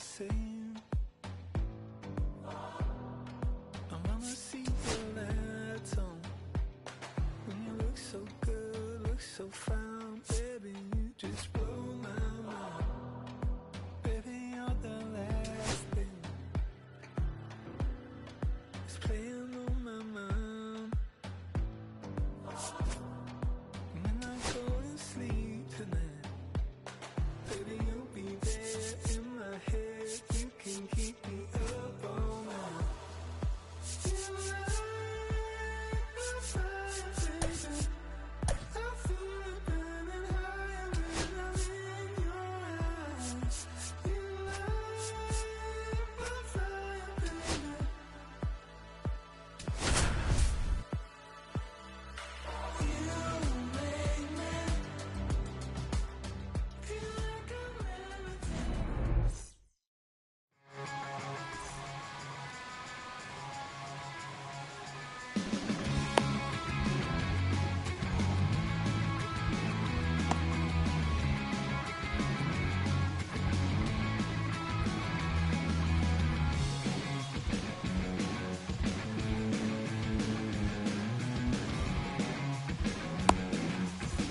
same. I wanna see the lights on. When you look so good, look so fine, baby, you just blow my mind. Baby, you're the last thing that's playing on my mind. When I go to sleep tonight, baby, you'll be there in my head. You can keep me up all night. You light the fire, baby. I feel it burning higher when I'm in your eyes. You light the fire, baby. You make me feel like I'm levitating.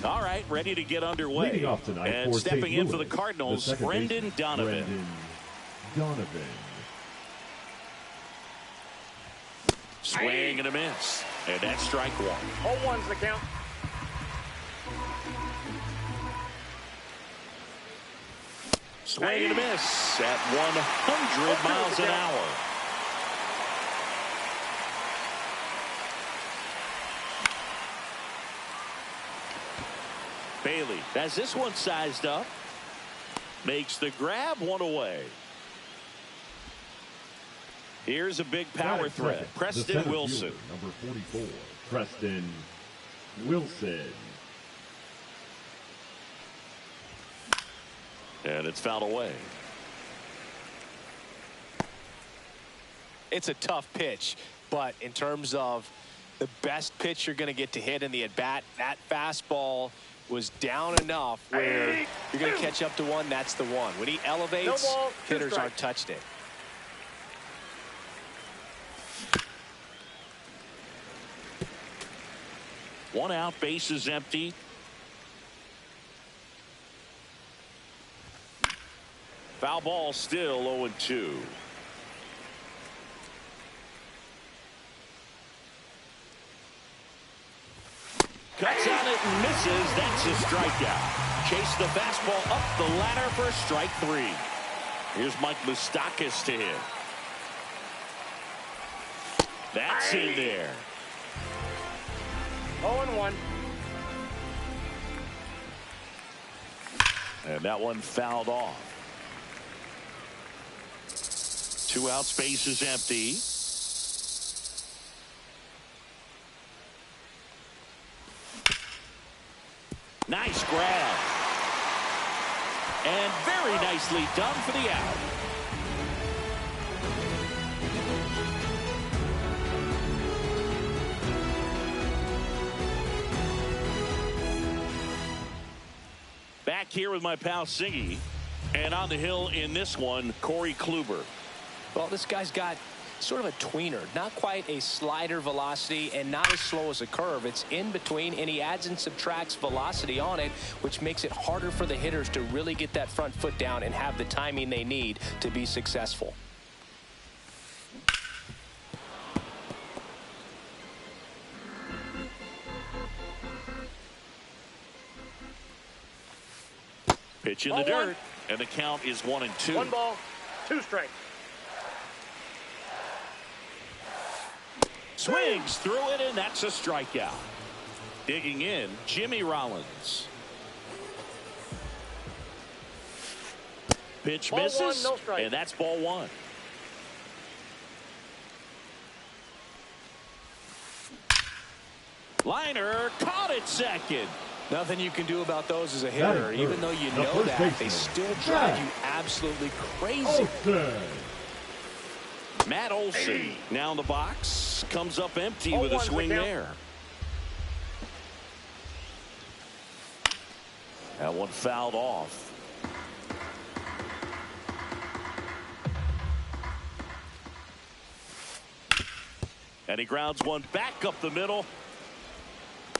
All right, ready to get underway. Leading off tonight and for stepping St. in for Louis, the Cardinals, second Brendan baseman, Donovan. Brendan Donovan. Swing and a miss. And that's strike one. 0-1's the count. Swing and a miss at 100 miles an hour. Bailey has this one sized up. Makes the grab, one away. Here's a big power Batting threat. second, the Preston center Wilson. fielder, number 44, Preston Wilson. And it's fouled away. It's a tough pitch, but in terms of the best pitch you're going to get to hit in the at-bat, that fastball was down enough where you're going to catch up to one. That's the one. When he elevates, No ball, two hitters strikes. aren't touched it. One out, base is empty. Foul ball, still 0-2. Cuts on it and misses. That's a strikeout. Chase the fastball up the ladder for strike three. Here's Mike Moustakas to hit. That's in there. 0-1. And that one fouled off. Two out, space is empty. Nice grab. And very nicely done for the out. Back here with my pal Singy. And on the hill in this one, Corey Kluber. Well, this guy's got sort of a tweener, not quite a slider velocity and not as slow as a curve. It's in between, and he adds and subtracts velocity on it, which makes it harder for the hitters to really get that front foot down and have the timing they need to be successful. Pitch in the dirt, and the count is 1-2. 1 ball, 2 strikes. Swings through it, and that's a strikeout. Digging in, Jimmy Rollins. Pitch Ball misses, 1, no strike. and that's ball 1. Liner caught it second. Nothing you can do about those as a Batting hitter. third, Even though you the know first that, they baseman, still drive Matt you absolutely crazy. Olson. Matt Olson now in the box. Comes up empty with a 0-1's the swing count. there. That one fouled off. And he grounds one back up the middle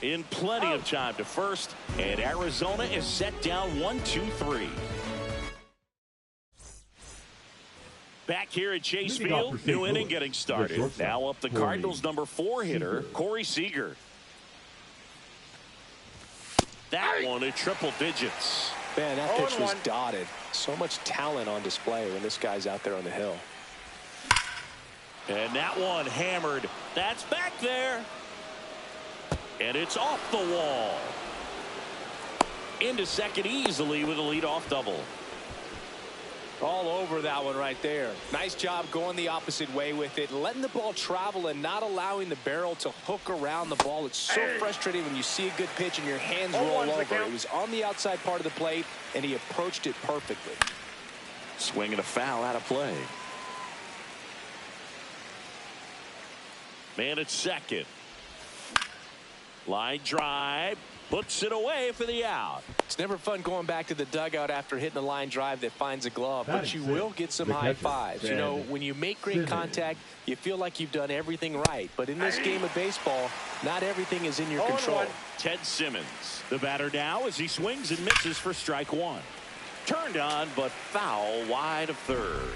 in plenty of time to first. And Arizona is set down 1-2-3. Back here at Chase Field, new inning getting started. Now up the Cardinals' number 4 hitter, Corey Seager. That one at triple digits. Man, that pitch was dotted. So much talent on display when this guy's out there on the hill. And that one hammered. That's back there. And it's off the wall. Into second easily with a leadoff double. All over that one right there. Nice job going the opposite way with it, letting the ball travel and not allowing the barrel to hook around the ball. It's so frustrating when you see a good pitch and your hands roll over. It was on the outside part of the plate, and he approached it perfectly. Swing and a foul out of play. Man at second. Line drive. Puts it away for the out. It's never fun going back to the dugout after hitting a line drive that finds a glove, but you will get some high fives. You know, when you make great contact, you feel like you've done everything right. But in this game of baseball, not everything is in your control. Ted Simmons, the batter now as he swings and misses for strike one. Turned on, but foul wide of third.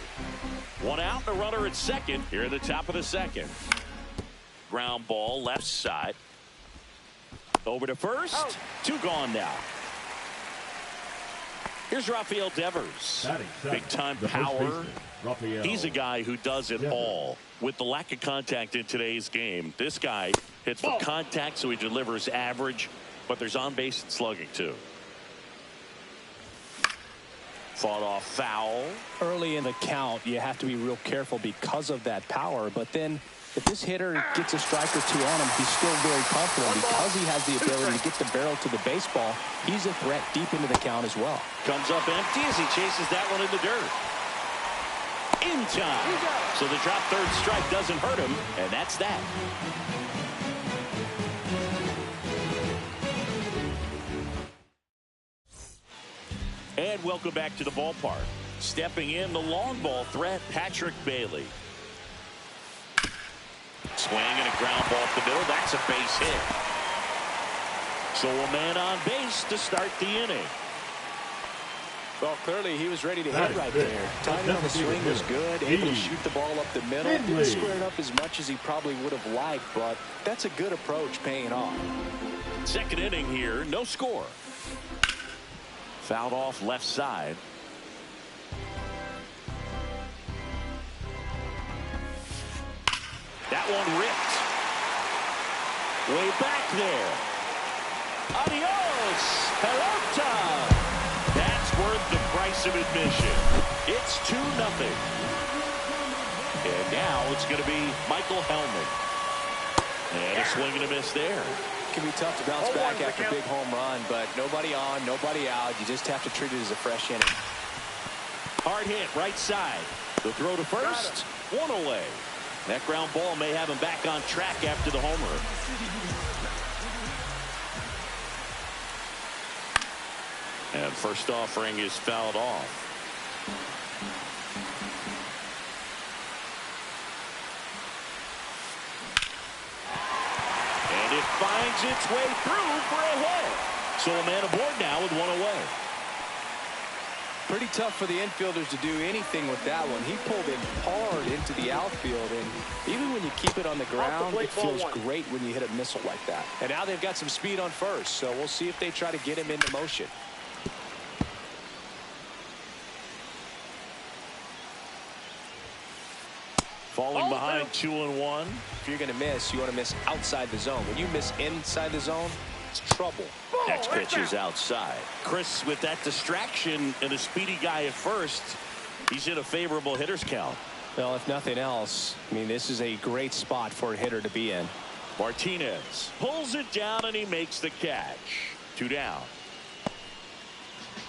One out, and a runner at second here at the top of the second. Ground ball left side. Over to first. 2 gone now. Here's Rafael Devers. Big time power. He's a guy who does it all. With the lack of contact in today's game, this guy hits for contact, so he delivers average, but there's on base and slugging too. Fought off foul. Early in the count, you have to be real careful because of that power, but then if this hitter gets a strike or 2 on him, he's still very confident because he has the ability to get the barrel to the baseball. He's a threat deep into the count as well. Comes up empty as he chases that one in the dirt. In time. So the drop third strike doesn't hurt him, and that's that. And welcome back to the ballpark. Stepping in, the long ball threat, Patrick Bailey. Swing and a ground ball up the middle. That's a base hit. So a man on base to start the inning. Well, clearly he was ready to hit right there. Timing on the swing was good. Able to shoot the ball up the middle. Didn't square it up as much as he probably would have liked, but that's a good approach paying off. Second inning here. No score. Fouled off left side. That one ripped. Way back there. Adios, pelota. That's worth the price of admission. It's 2-0. And now it's going to be Michael Hellman. And a swing and a miss there. It can be tough to bounce back after a big home run, but nobody on, nobody out. You just have to treat it as a fresh inning. Hard hit, right side. The throw to first, 1 away. That ground ball may have him back on track after the homer. And first offering is fouled off. And it finds its way through for a hit. So a man aboard now with 1 away. Pretty tough for the infielders to do anything with that one. He pulled it hard into the outfield, and even when you keep it on the ground, it feels great when you hit a missile like that. And now they've got some speed on first, so we'll see if they try to get him into motion. Falling behind 2-1. If you're going to miss, you want to miss outside the zone. When you miss inside the zone, it's trouble. Next pitch is outside. Chris, with that distraction and a speedy guy at first, he's in a favorable hitter's count. Well, if nothing else, I mean, this is a great spot for a hitter to be in. Martinez pulls it down and he makes the catch. 2 down.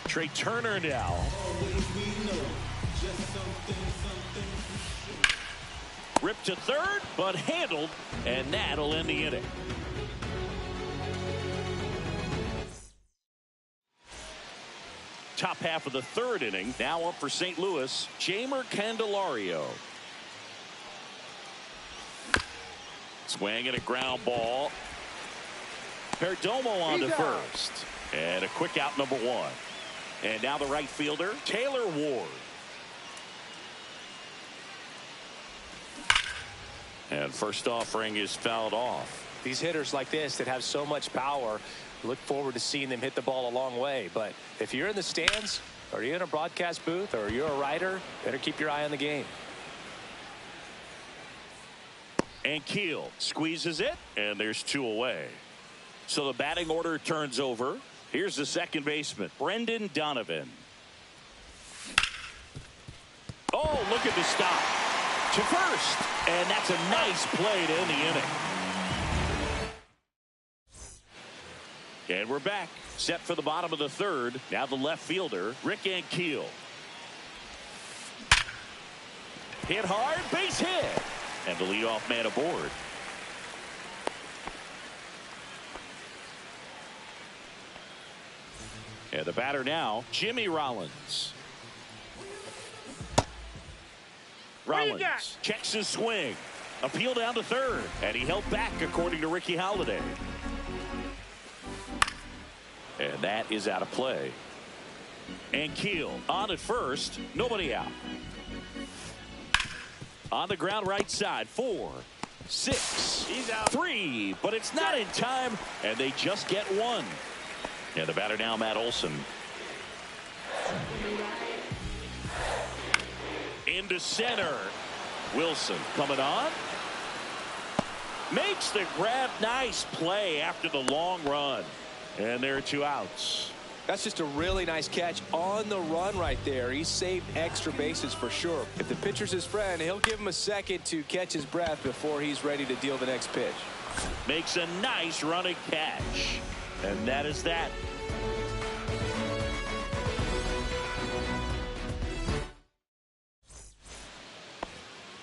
Trey Turner now. Ripped to third, but handled, and that'll end the inning. Top half of the third inning. Now up for St. Louis, Jeimer Candelario. Swing and a ground ball. Perdomo on to first. And a quick out, number 1. And now the right fielder, Taylor Ward. And first offering is fouled off. These hitters like this that have so much power, look forward to seeing them hit the ball a long way. But if you're in the stands, or you're in a broadcast booth, or you're a writer, better keep your eye on the game. And Keel squeezes it, and there's 2 away. So the batting order turns over. Here's the second baseman, Brendan Donovan. Oh, look at the stop. To first, and that's a nice play to end the inning. And we're back, set for the bottom of the third. Now the left fielder, Rick Ankiel. Hit hard, base hit. And the leadoff man aboard. And the batter now, Jimmy Rollins. Rollins checks his swing. Appeal down to third. And he held back, according to Ricky Holiday. And that is out of play. And Keel on at first. Nobody out. On the ground right side. 4, 6. He's out. 3. But it's not in time. And they just get 1. And the batter now, Matt Olson. Into center. Wilson coming on. Makes the grab. Nice play after the long run. And there are 2 outs. That's just a really nice catch on the run right there. He saved extra bases for sure. If the pitcher's his friend, he'll give him a second to catch his breath before he's ready to deal the next pitch. Makes a nice running catch. And that is that.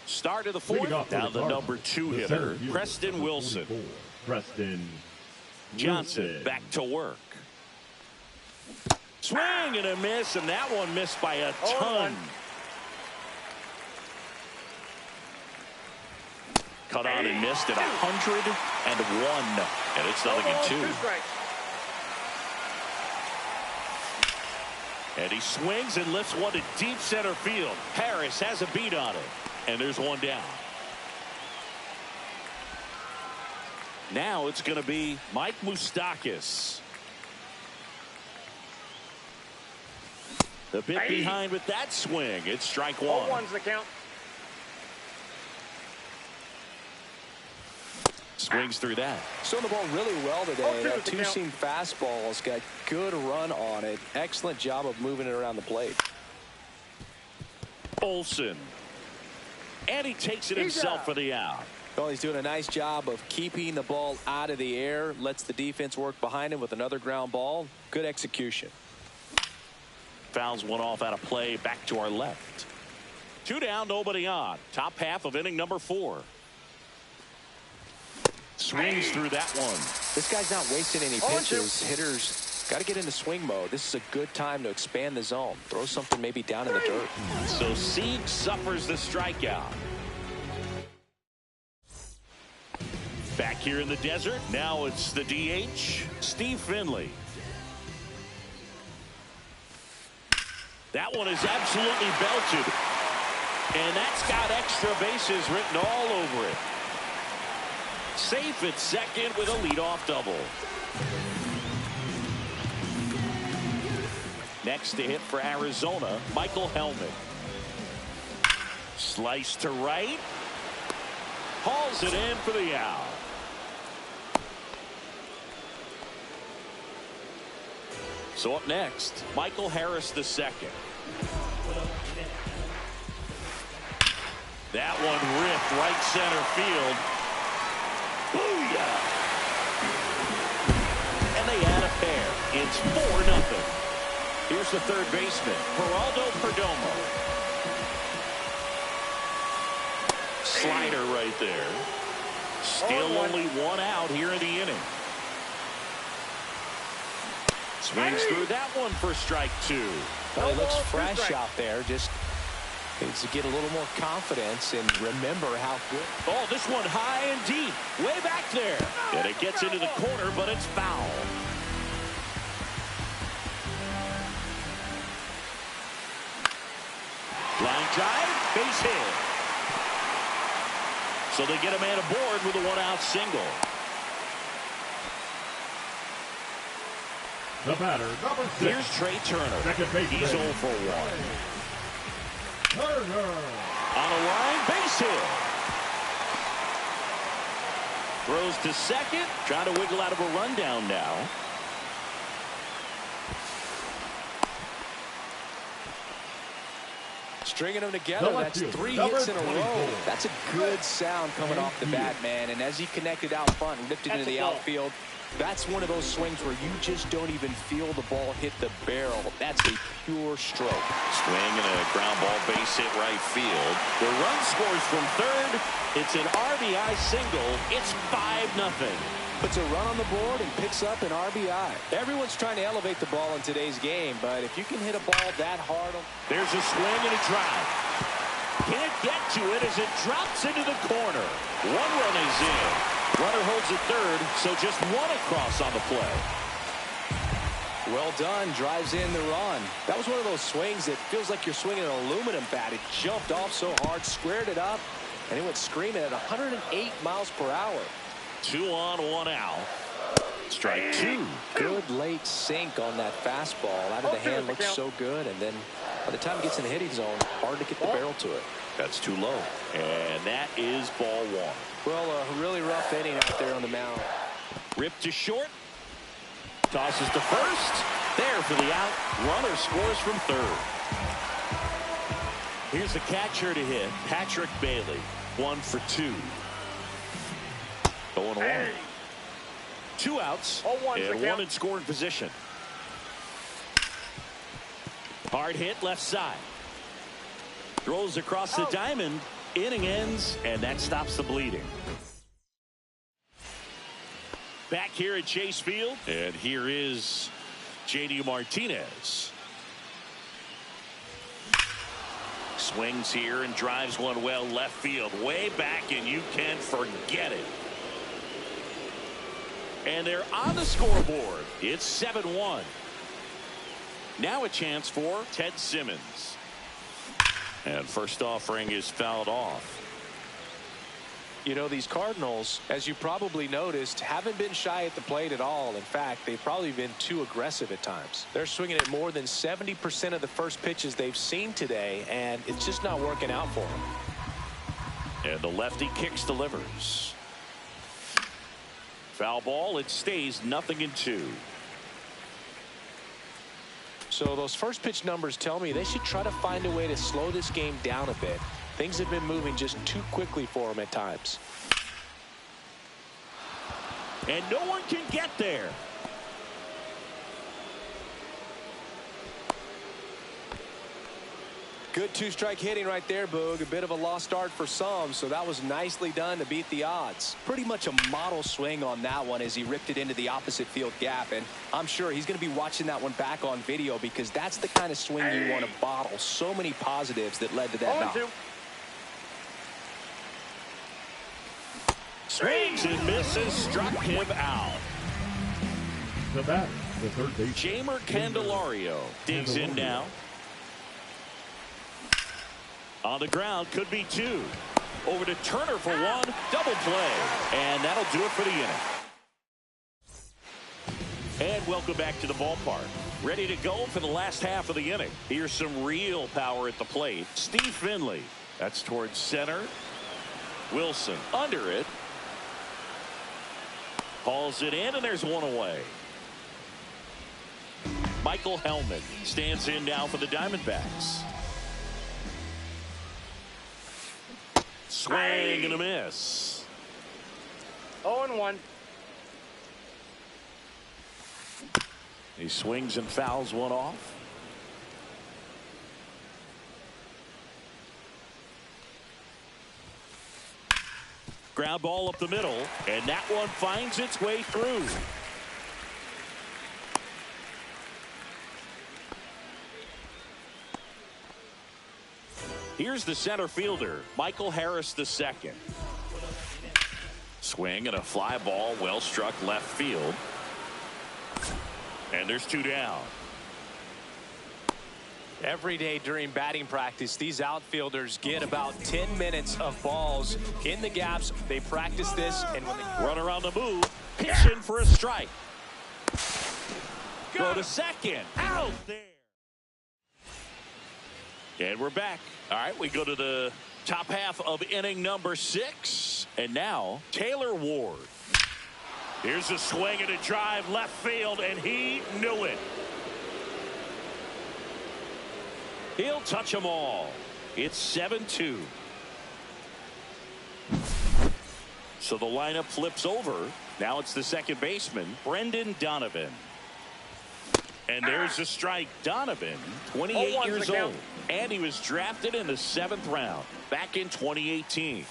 Start of the fourth. Now the number 2 hitter, Preston Wilson. Preston Johnson back to work. Swing and a miss, and that one missed by a ton. Cut on and missed at 101, and it's 0-2. And he swings and lifts one to deep center field. Harris has a beat on it, and there's 1 down. Now it's going to be Mike Moustakas. The bit behind with that swing. It's strike 1. 0-1's the count. Swings through that. Throwing the ball really well today. That 2-seam fastball's got good run on it. Excellent job of moving it around the plate. Olsen. And he takes it himself for the out. Well, he's doing a nice job of keeping the ball out of the air. Lets the defense work behind him with another ground ball. Good execution. Fouls one off out of play. Back to our left. 2 down, nobody on. Top half of inning number 4. Swings through that one. This guy's not wasting any pitches. Hitters got to get into swing mode. This is a good time to expand the zone. Throw something maybe down in the dirt. So Sieg suffers the strikeout. Back here in the desert. Now it's the DH, Steve Finley. That one is absolutely belted. And that's got extra bases written all over it. Safe at second with a leadoff double. Next to hit for Arizona, Michael Hellman. Slice to right. Hauls it in for the out. So up next, Michael Harris II. That one ripped right center field. Booyah! And they add a pair. It's 4-0. Here's the third baseman, Geraldo Perdomo. Slider right there. Still only 1 out here in the inning. Swings through that one for strike 2. Well, he looks fresh out there, just Needs to get a little more confidence and remember how good. Oh, this one high and deep. Way back there. And it gets into the corner, but it's foul. Line drive, base hit. So they get a man aboard with a one-out single. The batter, number 6. Here's Trey Turner. Second base. He's 0 for 1. Turner. On a line, base hit. Throws to second. Trying to wiggle out of a rundown now. Stringing them together, that's 3 hits in a row. That's a good sound coming off the bat, man. And as he connected out front and lifted into the outfield, that's one of those swings where you just don't even feel the ball hit the barrel. That's a pure stroke. Swing and a ground ball base hit right field. The run scores from third. It's an RBI single. It's 5-0. Puts a run on the board and picks up an RBI. Everyone's trying to elevate the ball in today's game, but if you can hit a ball that hard. There's a swing and a drive. Can't get to it as it drops into the corner. 1 run is in. Runner holds at third, so just 1 across on the play. Well done. Drives in the run. That was one of those swings that feels like you're swinging an aluminum bat. It jumped off so hard, squared it up, and it went screaming at 108 miles per hour. 2 on, 1 out. Strike 2. Good late sink on that fastball. Out of the hand, looks so good, and then by the time it gets in the hitting zone, hard to get the barrel to it. That's too low. And that is ball 1. Well, a really rough inning out there on the mound. Ripped to short. Tosses to first. There for the out. Runner scores from third. Here's the catcher to hit. Patrick Bailey. 1 for 2. 0-1. 2 outs. And 1 in scoring position. Hard hit left side. Throws across the diamond. Inning ends, and that stops the bleeding. Back here at Chase Field, and here is J.D. Martinez. Swings here and drives one well left field, way back, and you can forget it. And they're on the scoreboard. It's 7-1. Now a chance for Ted Simmons. And first offering is fouled off. You know, these Cardinals, as you probably noticed, haven't been shy at the plate at all. In fact, they've probably been too aggressive at times. They're swinging at more than 70% of the first pitches they've seen today, and it's just not working out for them. And the lefty kicks, delivers. Foul ball. It stays 0-2. So those first pitch numbers tell me they should try to find a way to slow this game down a bit. Things have been moving just too quickly for them at times. And no one can get there. Good 2-strike hitting right there, Boog. A bit of a lost start for some, so that was nicely done to beat the odds. Pretty much a model swing on that one as he ripped it into the opposite field gap, and I'm sure he's going to be watching that one back on video because that's the kind of swing you want to bottle. So many positives that led to that knock. Swings and misses, struck him out. The batter, the third base. Jeimer Candelario digs in now. On the ground, could be 2. Over to Turner for 1. Double play. And that'll do it for the inning. And welcome back to the ballpark. Ready to go for the last half of the inning. Here's some real power at the plate. Steve Finley. That's towards center. Wilson under it. Hauls it in, and there's 1 away. Michael Hellman stands in now for the Diamondbacks. Swing and a miss. 0-1. He swings and fouls one off. Ground ball up the middle, and that one finds its way through. Here's the center fielder, Michael Harris II. Swing and a fly ball, well struck left field. And there's 2 down. Every day during batting practice, these outfielders get about 10 minutes of balls in the gaps. They practice this, and when they run around the move, pitch in for a strike. Go to second. Out there. And we're back. All right, we go to the top half of inning number 6. And now, Taylor Ward. Here's a swing and a drive left field, and he knew it. He'll touch them all. It's 7-2. So the lineup flips over. Now it's the second baseman, Brendan Donovan. And there's a strike. Donovan, 28 years old. And he was drafted in the 7th round back in 2018.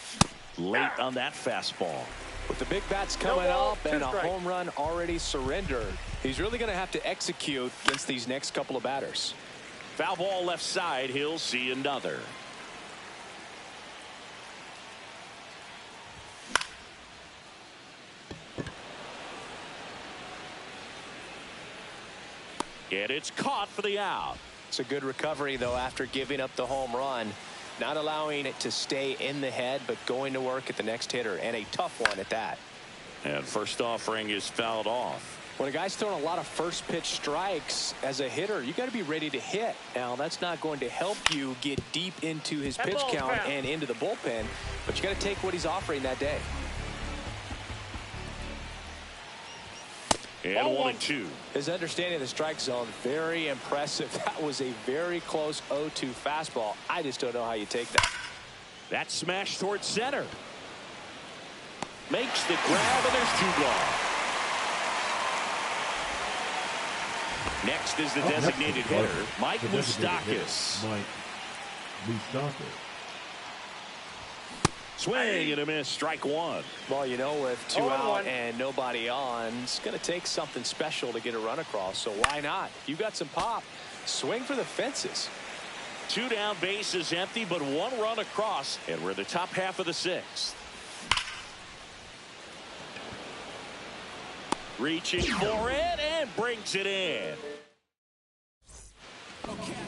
Late on that fastball. With the big bats coming up and a home run already surrendered, he's really going to have to execute against these next couple of batters. Foul ball left side. He'll see another. And it's caught for the out. It's a good recovery, though, after giving up the home run. Not allowing it to stay in the head, but going to work at the next hitter, and a tough one at that. And first offering is fouled off. When a guy's throwing a lot of first pitch strikes as a hitter, you got to be ready to hit. Now, that's not going to help you get deep into his pitch count and into the bullpen, but you got to take what he's offering that day. And 1-2. His understanding of the strike zone, very impressive. That was a very close 0-2 fastball. I just don't know how you take that. That smash towards center. Makes the grab, and there's 2 gone. Next is the designated hitter, Mike Moustakas. Mike Moustakas. Swing and a miss, strike 1. Well, you know, with 2 out and nobody on, it's going to take something special to get a run across, so why not? You got some pop. Swing for the fences. 2 down, base is empty, but 1 run across, and we're in the top half of the 6th. Reaching for it and brings it in.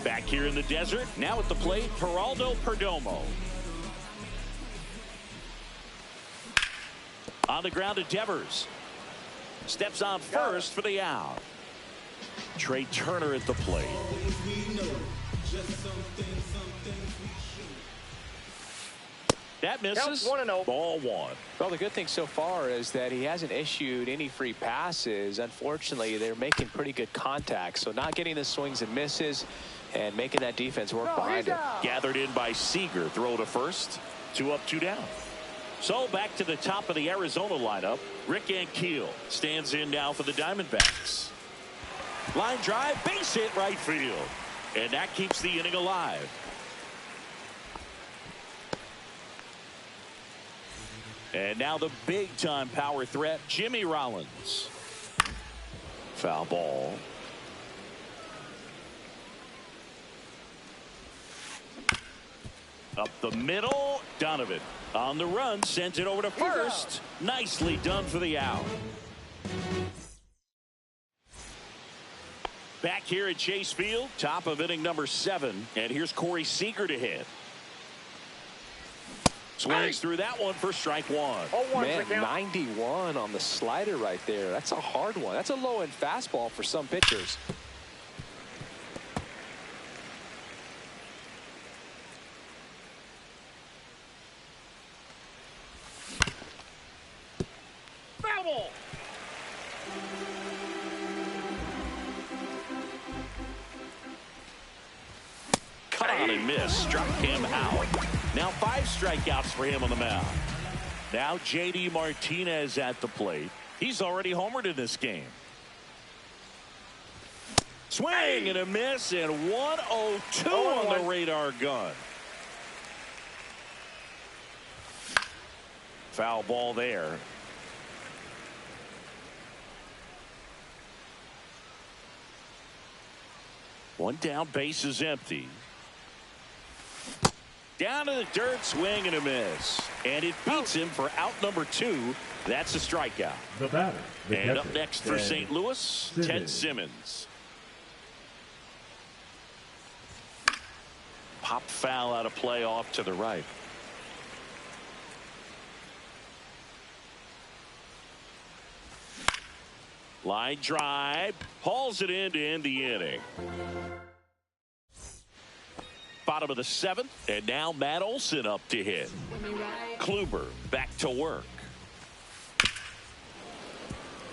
Back here in the desert, now at the plate, Geraldo Perdomo. On the ground to Devers. Steps on first for the out. Trey Turner at the plate. That misses. 1-0. Ball 1. Well, the good thing so far is that he hasn't issued any free passes. Unfortunately, they're making pretty good contact, so not getting the swings and misses and making that defense work behind it. Gathered in by Seager. Throw to first. 2 up, 2 down. So back to the top of the Arizona lineup. Rick Ankiel stands in now for the Diamondbacks. Line drive, base hit right field. And that keeps the inning alive. And now the big-time power threat, Jimmy Rollins. Foul ball. Up the middle, Donovan. On the run, sends it over to first. Nicely done for the out. Back here at Chase Field, top of inning number 7. And here's Corey Seager to hit. Swings through that one for strike 1. Man, 91 on the slider right there. That's a hard one. That's a low-end fastball for some pitchers. Cut on and miss. Struck him out. Now 5 strikeouts for him on the mound. Now J.D. Martinez at the plate. He's already homered in this game. Swing and a miss, and 102 on the radar gun. Foul ball there. One down, base is empty. Down to the dirt, swing and a miss. And it beats him for out number 2. That's a strikeout. The batter. The And catcher, up next for Ted St. Louis, Ted Simmons. Simmons. Pop foul out of play off to the right. Line drive, hauls it in to end the inning. Bottom of the 7th, and now Matt Olson up to hit. Kluber back to work.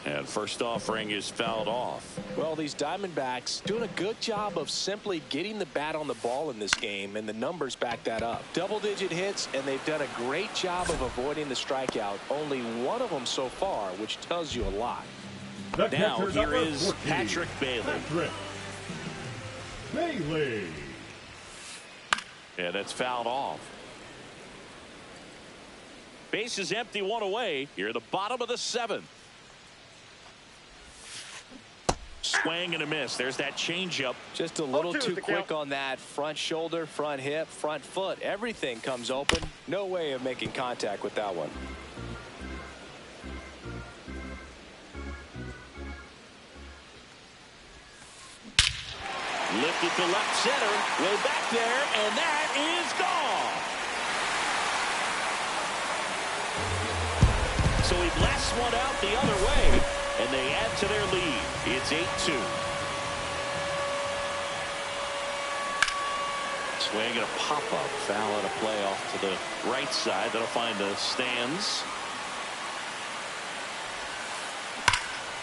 And first offering is fouled off. Well, these Diamondbacks doing a good job of simply getting the bat on the ball in this game, and the numbers back that up. Double-digit hits, and they've done a great job of avoiding the strikeout. Only one of them so far, which tells you a lot. The Now catcher, here number is 14, Patrick Bailey. Patrick Bailey. And it's fouled off. Base is empty, 1 away. Here at the bottom of the 7th. Swing and a miss. There's that changeup. Just a little 0-2 too the quick count. on that front shoulder, front hip, front foot. Everything comes open. No way of making contact with that one. Lifted to left center. Way back there, and that is gone. So he blasts one out the other way, and they add to their lead. It's 8-2. Swing and a pop-up. Foul out of play off to the right side. That'll find the stands.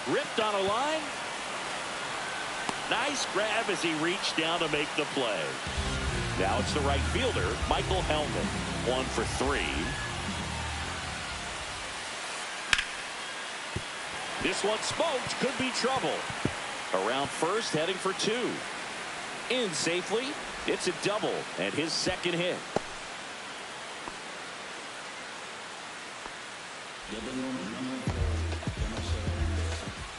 Ripped on a line. Nice grab as he reached down to make the play. Now it's the right fielder, Michael Hellman. 1 for 3. This one smoked. Could be trouble. Around first, heading for 2. In safely. It's a double and his second hit.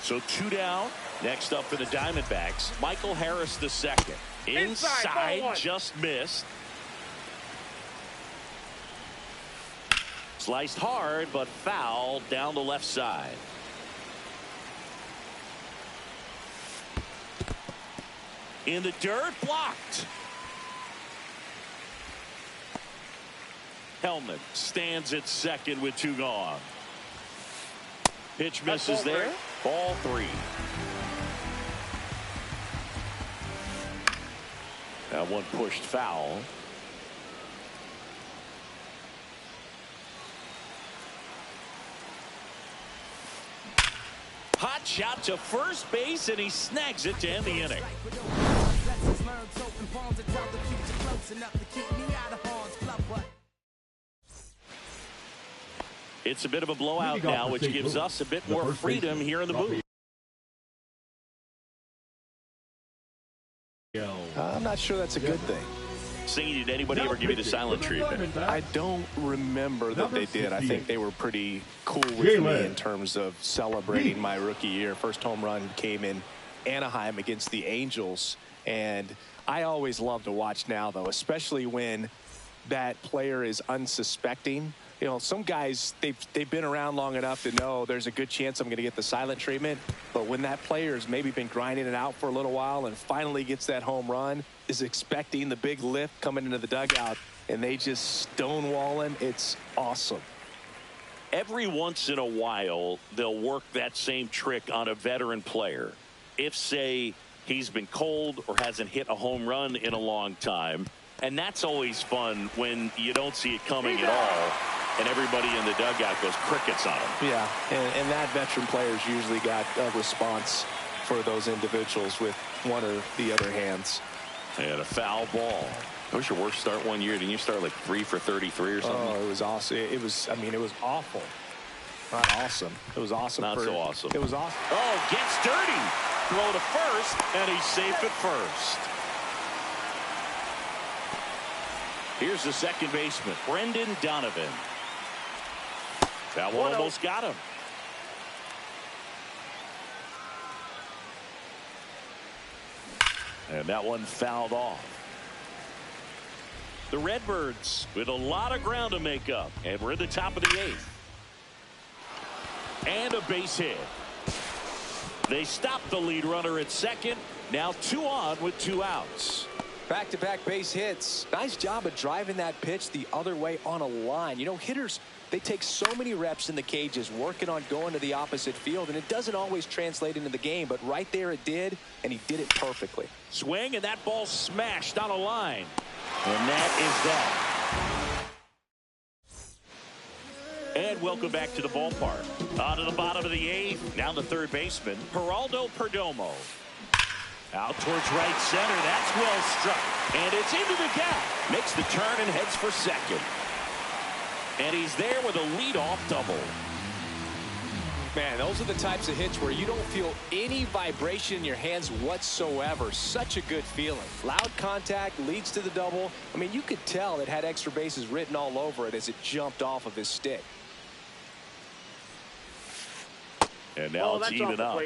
So 2 down. Next up for the Diamondbacks, Michael Harris the second. Inside, ball 1. just missed. Sliced hard, but foul down the left side. In the dirt, blocked. Hellman stands at second with 2 gone. Pitch misses ball there. Ball 3. That one pushed foul. Hot shot to first base, and he snags it to end the inning. It's a bit of a blowout Leading off now, for which St. gives Louis, us a bit the more first freedom baseman, here in the booth. I'm not sure that's a good thing. Singing, did anybody ever give you the silent treatment? I don't remember that Number they did. I think 68. they were pretty cool with Jalen. me in terms of celebrating my rookie year. First home run came in Anaheim against the Angels, and I always love to watch now, though, especially when that player is unsuspecting. You know, some guys, they've been around long enough to know there's a good chance I'm going to get the silent treatment. But when that player's maybe been grinding it out for a little while and finally gets that home run, is expecting the big lift coming into the dugout, and they just stonewall him, it's awesome. Every once in a while, they'll work that same trick on a veteran player. If, say, he's been cold or hasn't hit a home run in a long time. And that's always fun when you don't see it coming at all, and everybody in the dugout goes crickets on him. Yeah, and that veteran player's usually got a response for those individuals with one or the other hands. And a foul ball. That was your worst start one year. Didn't you start like 3 for 33 or something? Oh, it was awesome. It was, I mean, it was awful. Not awesome. It was awesome. Not so awesome. It was awesome. Oh, gets dirty. Throw to first, and he's safe at first. Here's the second baseman, Brendan Donovan. That one almost got him. And that one fouled off. The Redbirds with a lot of ground to make up, and we're in the top of the 8th. And a base hit. They stop the lead runner at second. Now 2 on with 2 outs. Back-to-back base hits. Nice job of driving that pitch the other way on a line. You know, hitters, they take so many reps in the cages working on going to the opposite field, and it doesn't always translate into the game, but right there it did, and he did it perfectly. Swing, and that ball smashed on a line. And that is that. And welcome back to the ballpark. On to the bottom of the 8th. Now the third baseman, Geraldo Perdomo. Out towards right center. That's well struck. And it's into the gap. Makes the turn and heads for second. And he's there with a leadoff double. Man, those are the types of hits where you don't feel any vibration in your hands whatsoever. Such a good feeling. Loud contact leads to the double. I mean, you could tell it had extra bases written all over it as it jumped off of his stick. And now it's even up.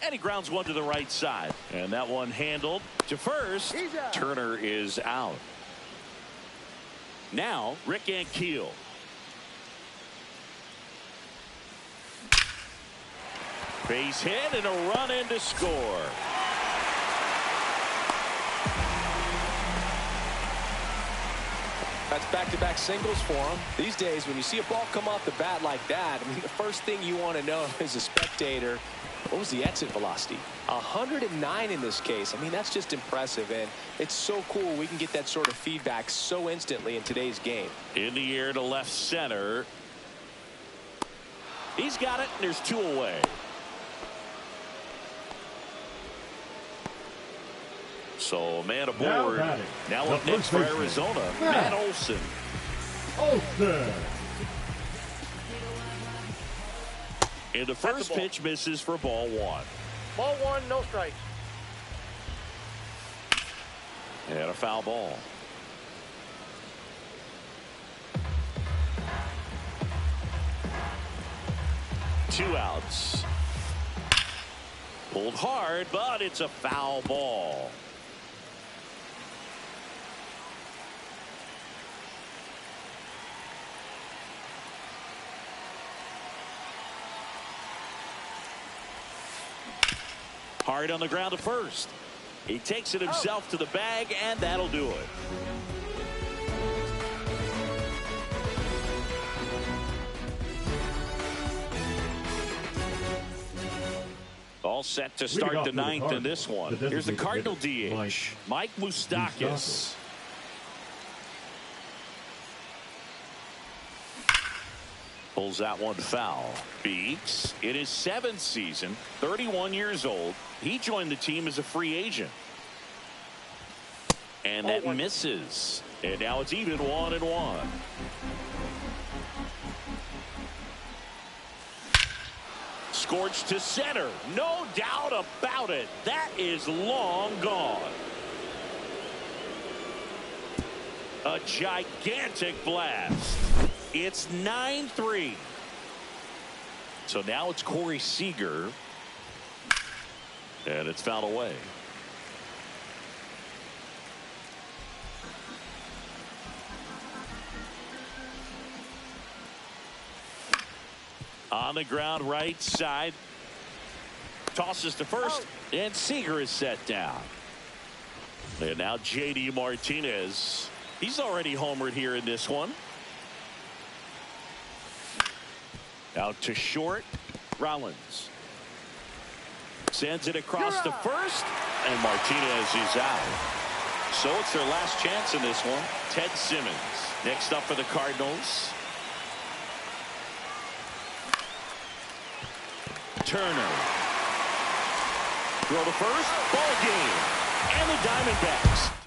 And he grounds one to the right side. And that one handled to first. Turner is out. Now, Rick Ankiel. Base hit and a run in to score. That's back-to-back singles for him. These days, when you see a ball come off the bat like that, I mean, the first thing you want to know as a spectator, what was the exit velocity? 109 in this case. I mean, that's just impressive, and it's so cool we can get that sort of feedback so instantly in today's game. In the air to left center. He's got it, and there's 2 away. So, man aboard. Now up next for Arizona, Matt Olson. And the first pitch misses for ball 1. Ball 1, no strikes. And a foul ball. Two outs. Pulled hard, but it's a foul ball. Hard on the ground to first. He takes it himself to the bag, and that'll do it. All set to start the 9th in this one. Here's the Cardinal DH, Mike Moustakas. Pulls that one foul. Beeks in his 7th season, 31 years old. He joined the team as a free agent. And that misses. And now it's even 1-1. Scorched to center. No doubt about it. That is long gone. A gigantic blast. It's 9-3. So now it's Corey Seager. And it's fouled away. On the ground right side. Tosses to first. And Seager is set down. And now J.D. Martinez. He's already homered here in this one. Out to short. Rollins sends it across to first, and Martinez is out. So it's their last chance in this one. Ted Simmons next up for the Cardinals. Turner. Throw to first. Ball game. And the Diamondbacks